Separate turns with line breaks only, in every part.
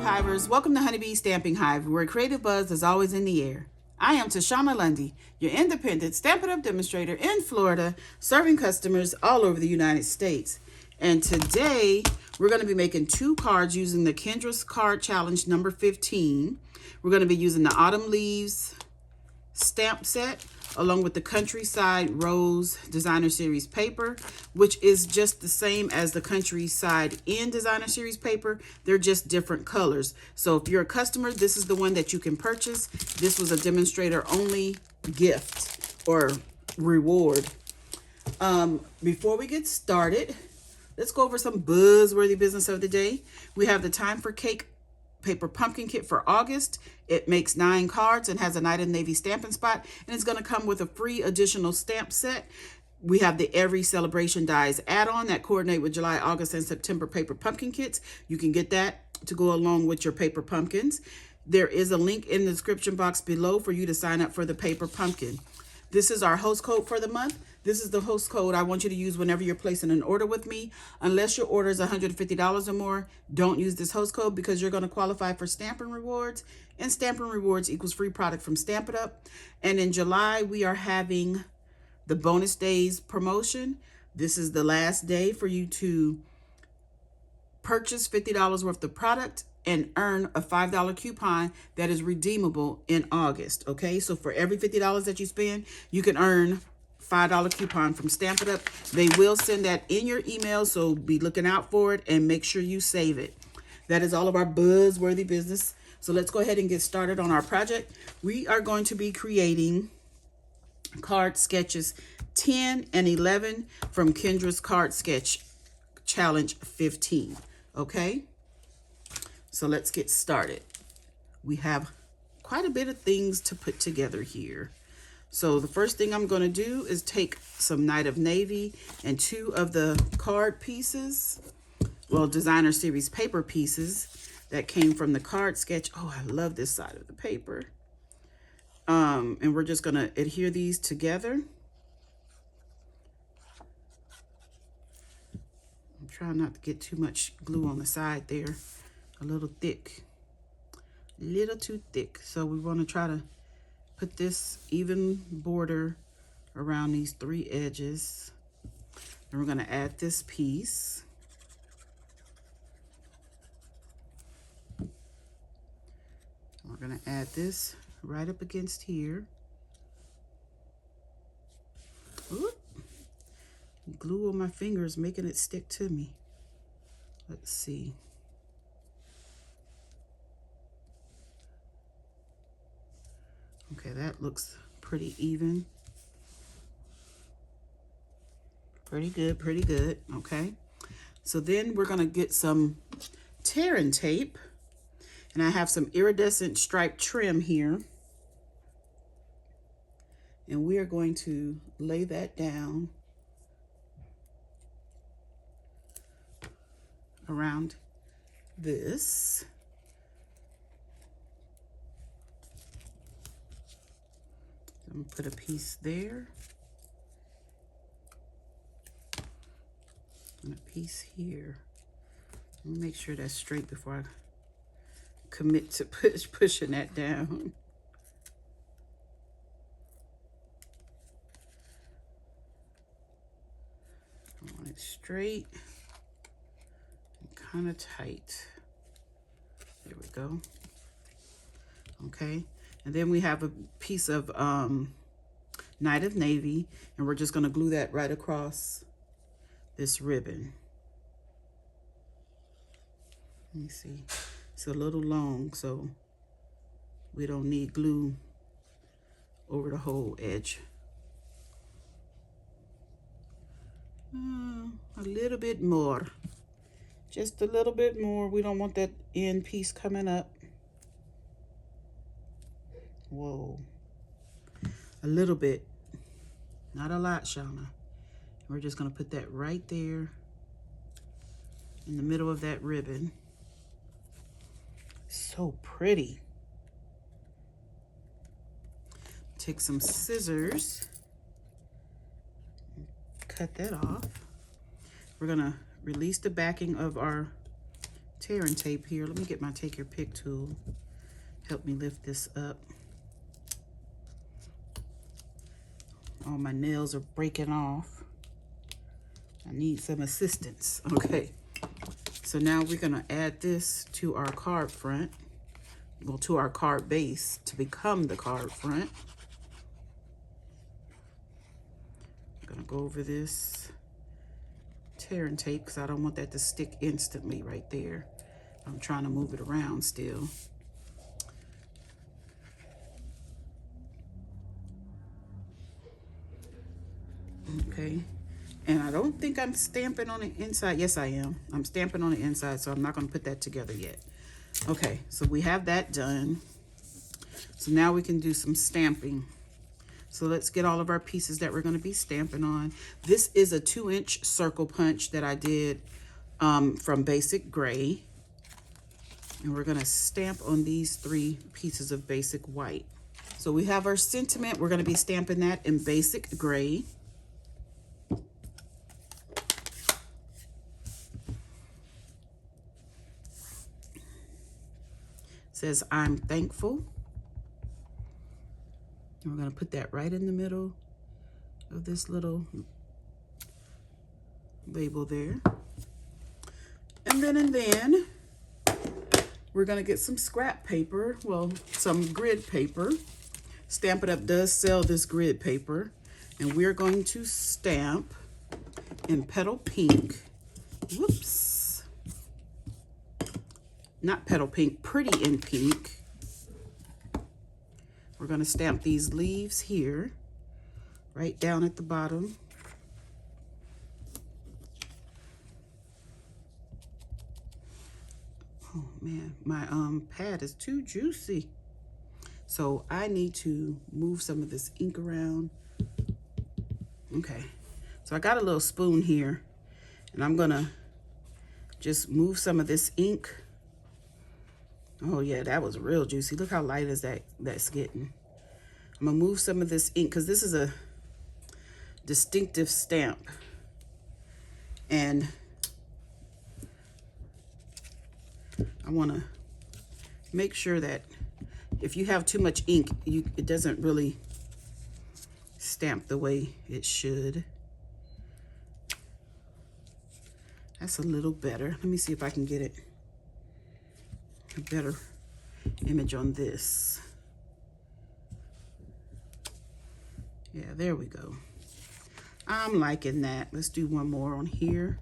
Hivers, welcome to Honeybee Stamping Hive, where creative buzz is always in the air. I am Tashana Lundy, your independent Stampin' Up demonstrator in Florida, serving customers all over the United States. And today, we're going to be making 2 cards using the Kendra's Card Challenge number 15. We're going to be using the Autumn Leaves stamp set, along with the Countryside Rose Designer Series paper, which is just the same as the Countryside in Designer Series paper. They're just different colors. So if you're a customer, this is the one that you can purchase. This was a demonstrator only gift or reward. Before we get started, let's go over some buzzworthy business of the day. We have the Time for Cake paper pumpkin kit for August. It makes 9 cards and has a Night of Navy stamping spot, and it's going to come with a free additional stamp set. We have the Every Celebration Dies add-on that coordinate with July, August, and September paper pumpkin kits. You can get that to go along with your paper pumpkins. There is a link in the description box below for you to sign up for the paper pumpkin. This is our host code for the month. This is the host code I want you to use whenever you're placing an order with me. Unless your order is $150 or more, don't use this host code because you're going to qualify for Stampin' Rewards. And Stampin' Rewards equals free product from Stampin' Up. And in July, we are having the bonus days promotion. This is the last day for you to purchase $50 worth of product and earn a $5 coupon that is redeemable in August. Okay, so for every $50 that you spend, you can earn $5 coupon from Stampin' Up. They will send that in your email, so be looking out for it and make sure you save it. That is all of our buzzworthy business. So let's go ahead and get started on our project. We are going to be creating card sketches 10 and 11 from Kendra's Card Sketch Challenge 15. Okay, so let's get started. We have quite a bit of things to put together here. So the first thing I'm going to do is take some Night of Navy and 2 of the card pieces, well, Designer Series paper pieces that came from the card sketch. Oh, I love this side of the paper. And we're just going to adhere these together. I'm trying not to get too much glue on the side there. A little thick, a little too thick. So we want to try to put this even border around these 3 edges. And we're going to add this piece. We're going to add this right up against here. Oop. Glue on my fingers, making it stick to me. Let's see. Okay, that looks pretty even. Pretty good, pretty good. Okay. So then we're going to get some tearing tape. And I have some iridescent stripe trim here. And we are going to lay that down around this. I'm gonna put a piece there and a piece here. Let me make sure that's straight before I commit to pushing that down. I want it straight and kind of tight. There we go. Okay. And then we have a piece of Night of Navy, and we're just going to glue that right across this ribbon. Let me see. It's a little long, so we don't need glue over the whole edge. A little bit more. Just a little bit more. We don't want that end piece coming up. Whoa. A little bit. Not a lot, Shauna. We're just going to put that right there in the middle of that ribbon. So pretty. Take some scissors. Cut that off. We're going to release the backing of our tearing tape here. Let me get my take your pick tool. Help me lift this up. All my nails are breaking off. I need some assistance. Okay, so now we're gonna add this to our card front, well, to our card base to become the card front. I'm gonna go over this tearing tape because I don't want that to stick instantly right there. I'm trying to move it around still. Okay, and I don't think I'm stamping on the inside. Yes, I am. I'm stamping on the inside, so I'm not going to put that together yet. Okay, so we have that done. So now we can do some stamping. So let's get all of our pieces that we're going to be stamping on. This is a 2-inch circle punch that I did from Basic Gray. And we're going to stamp on these 3 pieces of Basic White. So we have our sentiment. We're going to be stamping that in Basic Gray. Says, I'm thankful. And we're going to put that right in the middle of this little label there. And then we're going to get some scrap paper, well, some grid paper. Stampin' Up does sell this grid paper. And we're going to stamp in Petal Pink. Whoops. Not Petal Pink, Pretty in Pink. We're going to stamp these leaves here, right down at the bottom. Oh man, my pad is too juicy. So I need to move some of this ink around. Okay, so I got a little spoon here, and I'm gonna just move some of this ink. Oh yeah, that was real juicy. Look how light is that's getting. I'm gonna move some of this ink because this is a distinctive stamp. And I wanna make sure that if you have too much ink, it doesn't really stamp the way it should. That's a little better. Let me see if I can get it a better image on this. Yeah, there we go. I'm liking that. Let's do one more on here.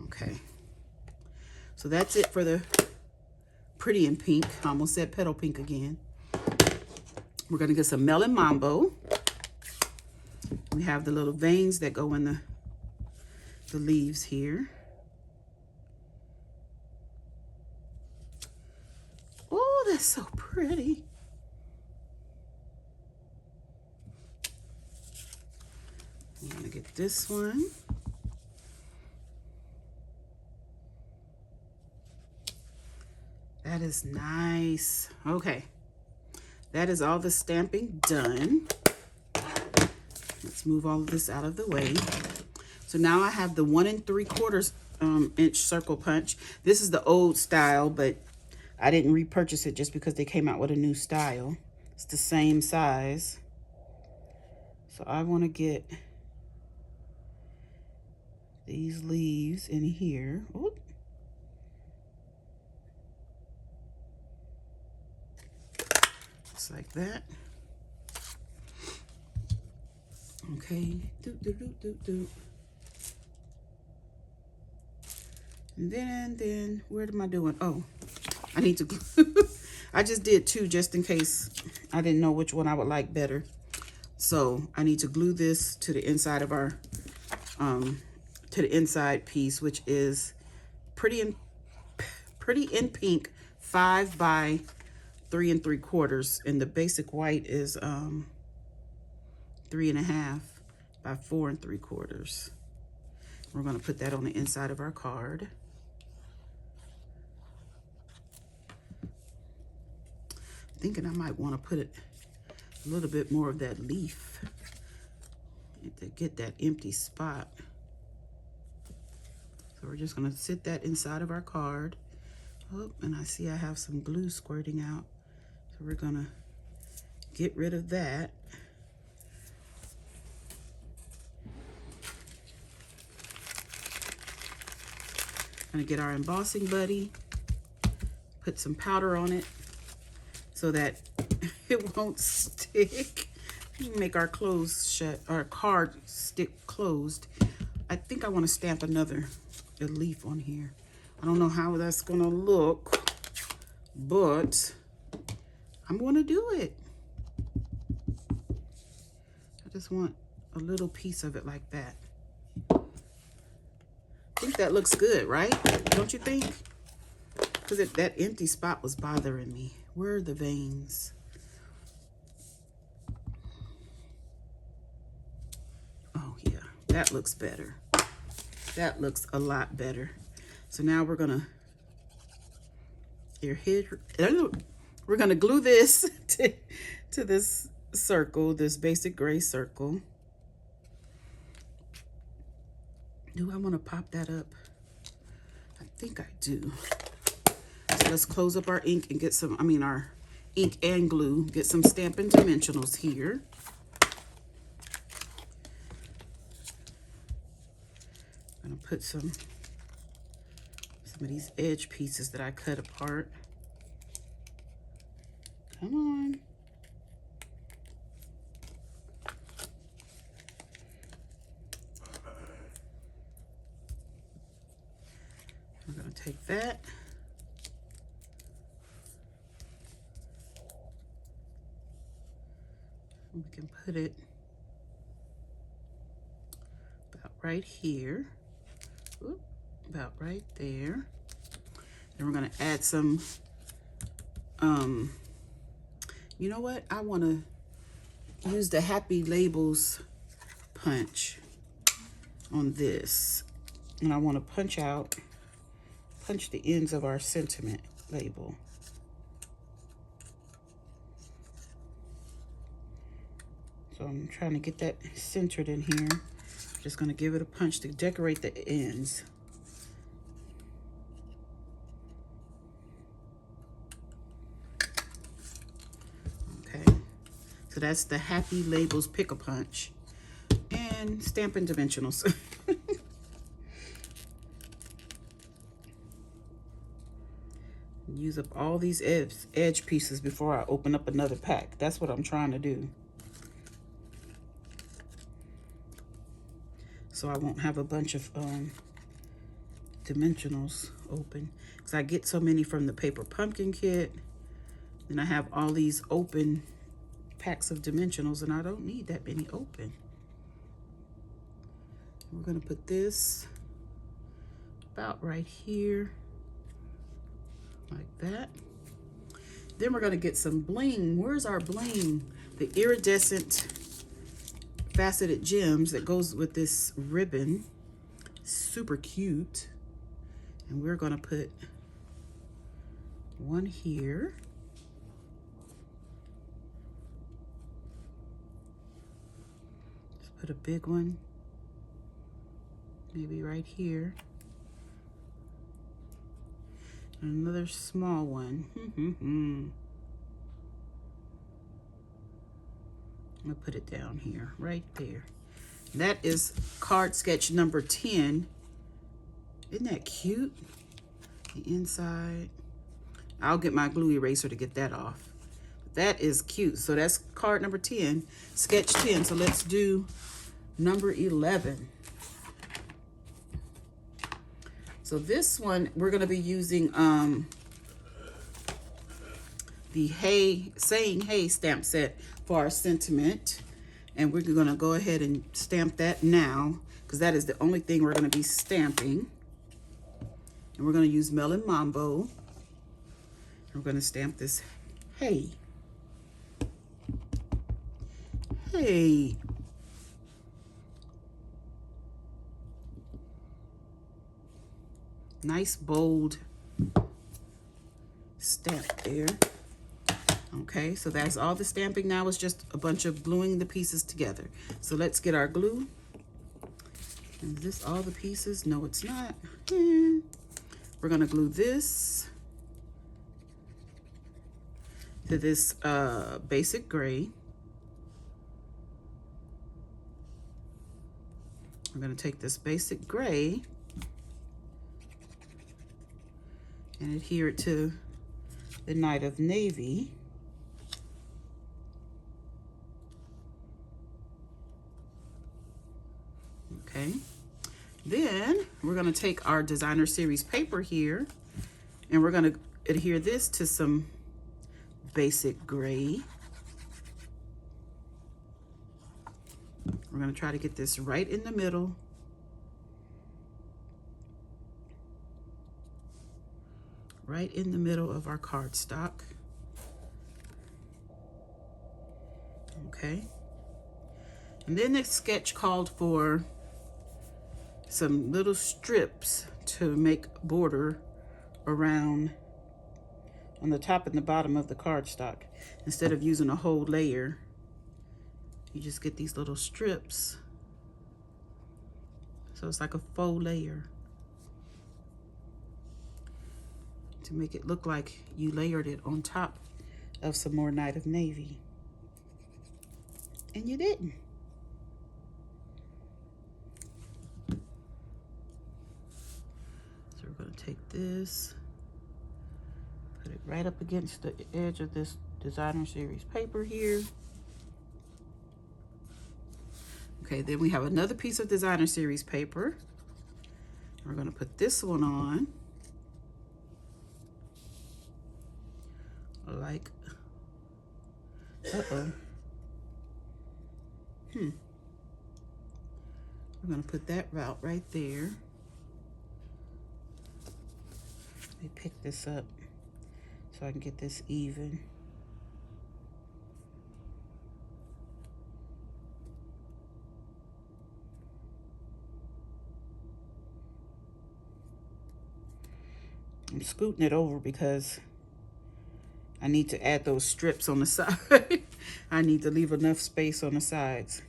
Okay. So that's it for the Pretty in Pink. I almost said Petal Pink again. We're gonna get some Melon Mambo. We have the little veins that go in the leaves here. Oh, that's so pretty. I'm gonna get this one. That is nice. Okay, that is all the stamping done. Let's move all of this out of the way. So now I have the 1 3/4 inch circle punch. This is the old style, but I didn't repurchase it just because they came out with a new style. It's the same size. So I want to get these leaves in here. Ooh. Just like that. Okay. And then where am I doing? Oh, I need to glue. I just did 2 just in case I didn't know which one I would like better. So I need to glue this to the inside of our to the inside piece, which is Pretty in Pink 5 by 3 3/4, and the Basic White is 3.5 by 4 3/4. We're going to put that on the inside of our card. Thinking I might want to put it a little bit more of that leaf to get that empty spot. So we're just gonna sit that inside of our card. Oh, and I see I have some glue squirting out. So we're gonna get rid of that. Gonna get our embossing buddy, put some powder on it so that it won't stick. Make our clothes shut, our card stick closed. I think I want to stamp a leaf on here. I don't know how that's gonna look, but I'm gonna do it. I just want a little piece of it like that. I think that looks good, right? Don't you think? Because that empty spot was bothering me. Where are the veins? Oh yeah, that looks better. That looks a lot better. So now we're gonna we're gonna glue this to this circle, this basic gray circle. Do I want to pop that up? I think I do. So let's close up our ink and get some, our ink and glue, get some Stampin' Dimensionals here. I'm gonna put some of these edge pieces that I cut apart. Come on. We're gonna take that. We can put it about right here. Oop, about right there. Then we're gonna add some, you know what? I wanna use the Happy Labels punch on this. And I wanna punch the ends of our sentiment label. So I'm trying to get that centered in here. Just gonna give it a punch to decorate the ends. Okay, so that's the Happy Labels Pick-a-Punch and Stampin' Dimensionals. Use up all these edge pieces before I open up another pack. That's what I'm trying to do. So I won't have a bunch of dimensionals open. Because I get so many from the paper pumpkin kit. And I have all these open packs of dimensionals and I don't need that many open. We're gonna put this about right here. Like that. Then we're gonna get some bling. Where's our bling? The iridescent faceted gems that goes with this ribbon. Super cute. And we're gonna put one here. Just put a big one, maybe right here. And another small one. I'm gonna put it down here, right there. That is card sketch number 10. Isn't that cute? The inside. I'll get my glue eraser to get that off. That is cute. So that's card number 10, sketch 10. So let's do number 11. So this one, we're gonna be using the Saying Hey stamp set for our sentiment. And we're gonna go ahead and stamp that now, because that is the only thing we're gonna be stamping. And we're gonna use Melon Mambo. And we're gonna stamp this hey. Hey. Nice bold stamp there. Okay, so that's all the stamping now. Is just a bunch of gluing the pieces together. So let's get our glue. Is this all the pieces? No, it's not. We're gonna glue this to this basic gray. I'm gonna take this basic gray and adhere it to the Night of Navy. Okay, then we're gonna take our designer series paper here and we're gonna adhere this to some basic gray. We're gonna try to get this right in the middle. Right in the middle of our cardstock. Okay. And then the sketch called for some little strips to make border around on the top and the bottom of the cardstock. Instead of using a whole layer, you just get these little strips. So it's like a faux layer to make it look like you layered it on top of some more Night of Navy. And you didn't. So we're going to take this, put it right up against the edge of this designer series paper here. Okay, then we have another piece of designer series paper. We're going to put this one on like, we're going to put that route right there. Let me pick this up so I can get this even. I'm scooting it over because I need to add those strips on the side. I need to leave enough space on the sides.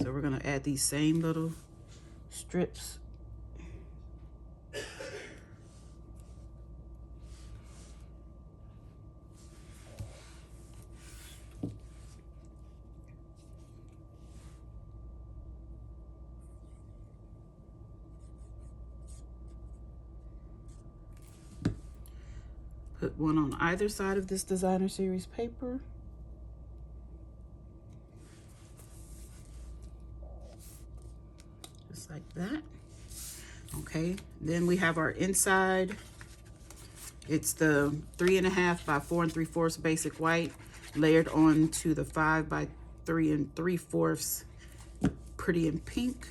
So we're gonna add these same little strips. Put one on either side of this designer series paper. Just like that. Okay, then we have our inside. It's the 3.5 by 4 3/4 basic white layered onto the 5 by 3 3/4 pretty in pink.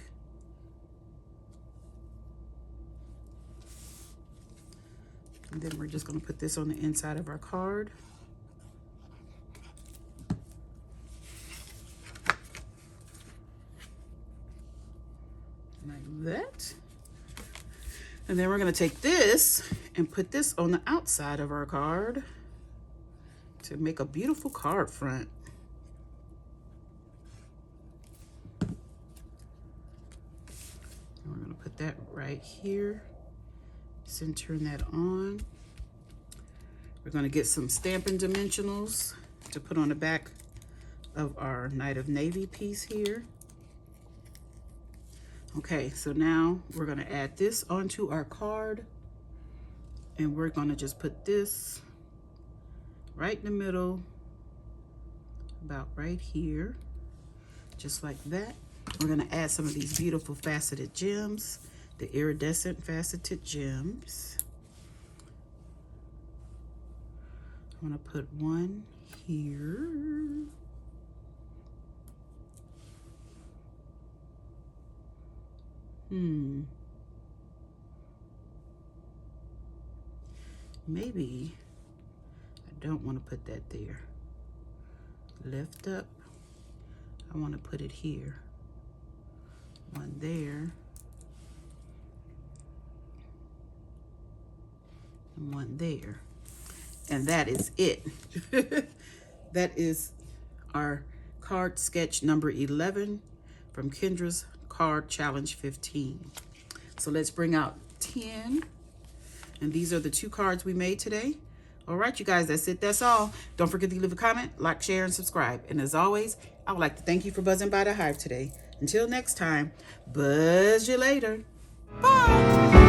And then we're just going to put this on the inside of our card. Like that. And then we're going to take this and put this on the outside of our card to make a beautiful card front. And we're going to put that right here. Centering that on. We're going to get some Stampin' Dimensionals to put on the back of our Night of Navy piece here. Okay, so now we're going to add this onto our card, and we're going to just put this right in the middle, about right here, just like that. We're going to add some of these beautiful faceted gems, the iridescent faceted gems. I'm going to put one here. Maybe I don't want to put that there. Lift up. I want to put it here. One there. and one there. And that is it. That is our card sketch number 11 from Kendra's Card Challenge 15. So let's bring out 10. And these are the 2 cards we made today. All right, you guys, that's it. That's all. Don't forget to leave a comment, like, share, and subscribe. And as always, I would like to thank you for buzzing by the Hive today. Until next time, buzz you later. Bye.